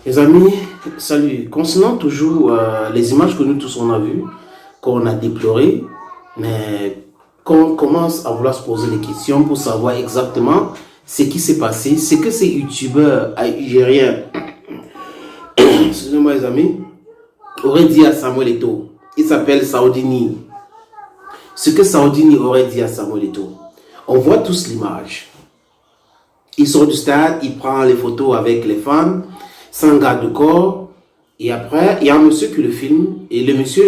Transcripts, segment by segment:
Les amis, salut. Concernant toujours les images que nous tous on a vues, qu'on a déplorées, mais qu'on commence à vouloir se poser des questions pour savoir exactement ce qui s'est passé, ce que ces youtubeurs algériens, excusez-moi les amis, auraient dit à Samuel Eto'o. Il s'appelle Saoudini. Ce que Saoudini aurait dit à Samuel Eto'o. On voit tous l'image. Il sort du stade, il prend les photos avec les fans, sans garde de corps, et après, il y a un monsieur qui le filme, et le monsieur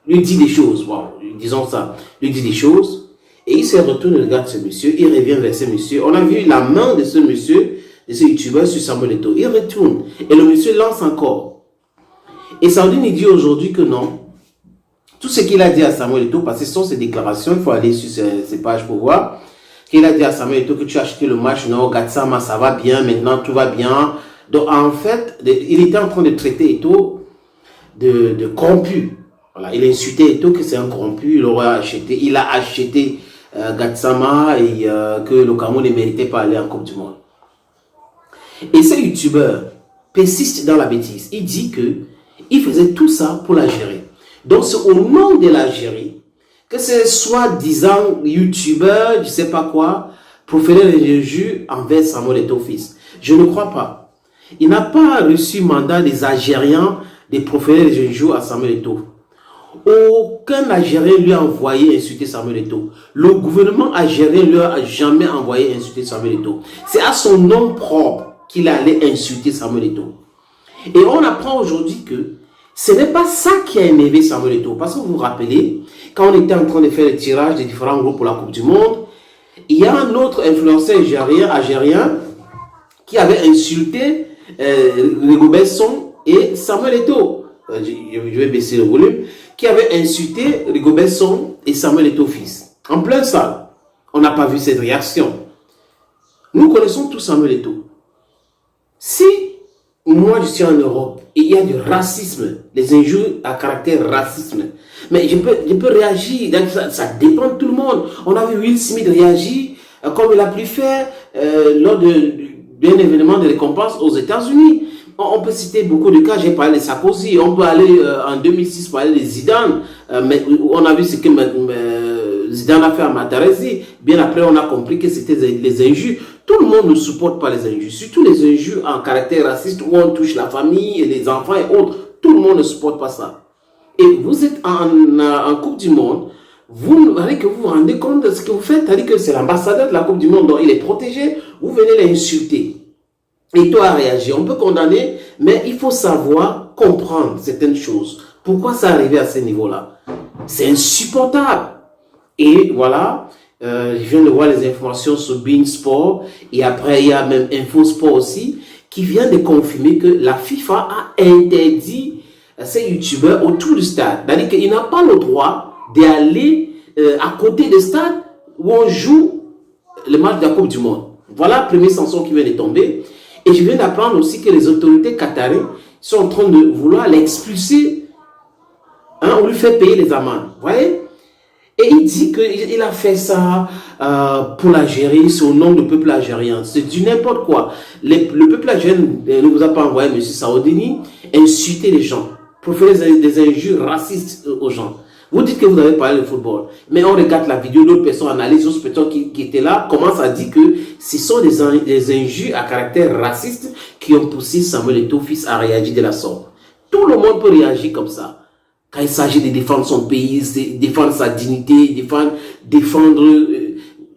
lui dit des choses, bon, disons ça, lui dit des choses, et il se retourne, regarde ce monsieur, il revient vers ce monsieur. On a vu la main de ce monsieur, de ce youtubeur sur Samuel Eto'o. Il retourne, et le monsieur lance encore. Et Saoudine dit aujourd'hui que non, tout ce qu'il a dit à Samuel Eto'o, parce que ce sont ses déclarations, il faut aller sur ses pages pour voir, qu'il a dit à Samuel Eto'o que tu as acheté le match, non, Gatsama, ça va bien, maintenant tout va bien. Donc en fait, il était en train de traiter Eto'o de corrompu. Voilà, il a insulté Eto'o que c'est un corrompu, il a acheté Gatsama et que le Cameroun ne méritait pas aller en Coupe du Monde. Et ce youtubeur persiste dans la bêtise. Il dit que il faisait tout ça pour l'Algérie. Donc c'est au nom de l'Algérie que ces soi-disant youtubeurs, je sais pas quoi, proféraient les injures envers Samuel Eto'o fils. Je ne crois pas. Il n'a pas reçu mandat des Algériens de proférer les injures à Samuel Eto'o. Aucun Algérien lui a envoyé insulter Samuel Eto'o. Le gouvernement algérien lui a jamais envoyé insulter Samuel Eto'o. C'est à son nom propre qu'il allait insulter Samuel Eto'o. Et on apprend aujourd'hui que ce n'est pas ça qui a énervé Samuel Eto'o. Parce que vous vous rappelez, quand on était en train de faire le tirage des différents groupes pour la Coupe du Monde, il y a un autre influenceur algérien qui avait insulté Rigobert Song et Samuel Eto'o. Je vais baisser le volume. Qui avait insulté Rigobert Song et Samuel Eto'o fils. En plein salle. On n'a pas vu cette réaction. Nous connaissons tous Samuel Eto'o. Si moi je suis en Europe et il y a du racisme, des injures à caractère racisme, mais je peux réagir, ça dépend de tout le monde. On a vu Will Smith réagir comme il a pu faire lors d'un événement de récompense aux États-Unis. On peut citer beaucoup de cas, j'ai parlé de Sarkozy, on peut aller en 2006 parler de Zidane, mais on a vu ce que Zidane a fait à Mataresi. Bien après, on a compris que c'était les injures. Tout le monde ne supporte pas les injures, surtout les injures en caractère raciste où on touche la famille et les enfants et autres. Tout le monde ne supporte pas ça. Et vous êtes en Coupe du Monde, vous vous rendez compte de ce que vous faites, c'est-à-dire que c'est l'ambassadeur de la Coupe du Monde, donc il est protégé, vous venez l'insulter. Et toi à réagir, on peut condamner, mais il faut savoir comprendre certaines choses. Pourquoi ça arrivé à ce niveau-là? C'est insupportable. Et voilà, je viens de voir les informations sur Bein Sport, et après il y a même Info Sport aussi, qui vient de confirmer que la FIFA a interdit ces youtubeurs autour du stade. C'est-à-dire qu'il n'a pas le droit d'aller à côté du stade où on joue le match de la Coupe du Monde. Voilà la première sanction qui vient de tomber. Et je viens d'apprendre aussi que les autorités qatariennes sont en train de vouloir l'expulser. On lui fait payer les amendes. Vous voyez? Et il dit qu'il a fait ça pour l'Algérie, c'est au nom du peuple algérien. C'est du n'importe quoi. Le peuple algérien ne vous a pas envoyé, M. Saoudini, insulter les gens, proférer des injures racistes aux gens. Vous dites que vous avez parlé de football, mais on regarde la vidéo, d'autres personnes analysent, d'autres personnes qui étaient là, commencent à dire que ce sont des injures à caractère raciste qui ont poussé Samuel Eto'o fils à réagir de la sorte. Tout le monde peut réagir comme ça. Quand il s'agit de défendre son pays, défendre sa dignité, défendre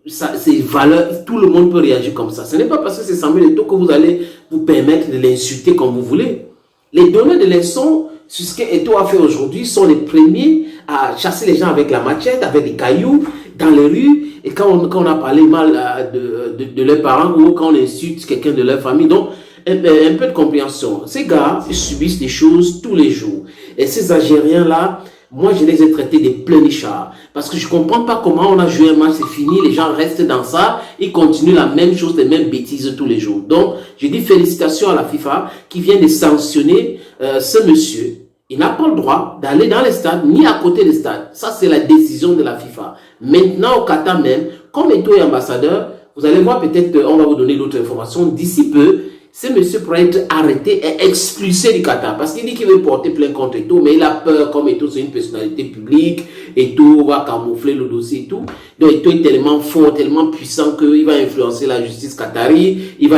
ses valeurs, tout le monde peut réagir comme ça. Ce n'est pas parce que c'est Samuel Eto'o que vous allez vous permettre de l'insulter comme vous voulez. Les donneurs de leçons sur ce qu'Eto'o a fait aujourd'hui sont les premiers à chasser les gens avec la machette, avec des cailloux, dans les rues. Et quand on a parlé mal de leurs parents ou quand on insulte quelqu'un de leur famille. Donc, un peu de compréhension. Ces gars, ils subissent des choses tous les jours. Et ces Algériens-là, moi, je les ai traités des pleurnichards. Parce que je ne comprends pas comment on a joué un match, c'est fini, les gens restent dans ça, ils continuent la même chose, les mêmes bêtises tous les jours. Donc, je dis félicitations à la FIFA qui vient de sanctionner ce monsieur. Il n'a pas le droit d'aller dans les stades, ni à côté des stades. Ça, c'est la décision de la FIFA. Maintenant, au Qatar même, comme Eto'o est ambassadeur, vous allez voir peut-être qu'on va vous donner d'autres informations. D'ici peu, ce monsieur pourrait être arrêté et expulsé du Qatar. Parce qu'il dit qu'il veut porter plainte contre Eto'o, mais il a peur, comme Eto'o c'est une personnalité publique, Eto'o va camoufler le dossier et tout. Donc Eto'o est tellement fort, tellement puissant qu'il va influencer la justice qatari, il va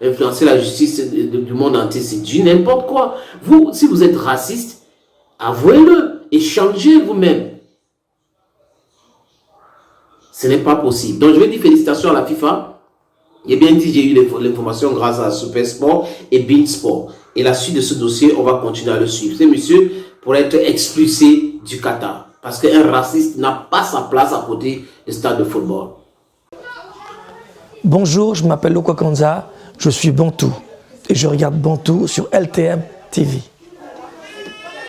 influencer la justice du monde entier. C'est du n'importe quoi. Vous, si vous êtes raciste, avouez-le et changez vous-même. Ce n'est pas possible. Donc je vais dire félicitations à la FIFA. J'ai bien dit, j'ai eu l'information grâce à Super Sport et Bein Sport. Et la suite de ce dossier, on va continuer à le suivre. Ce monsieur pourrait être expulsé du Qatar. Parce qu'un raciste n'a pas sa place à côté du stade de football. Bonjour, je m'appelle Lokwa Kanza, je suis Bantou. Et je regarde Bantou sur LTM TV.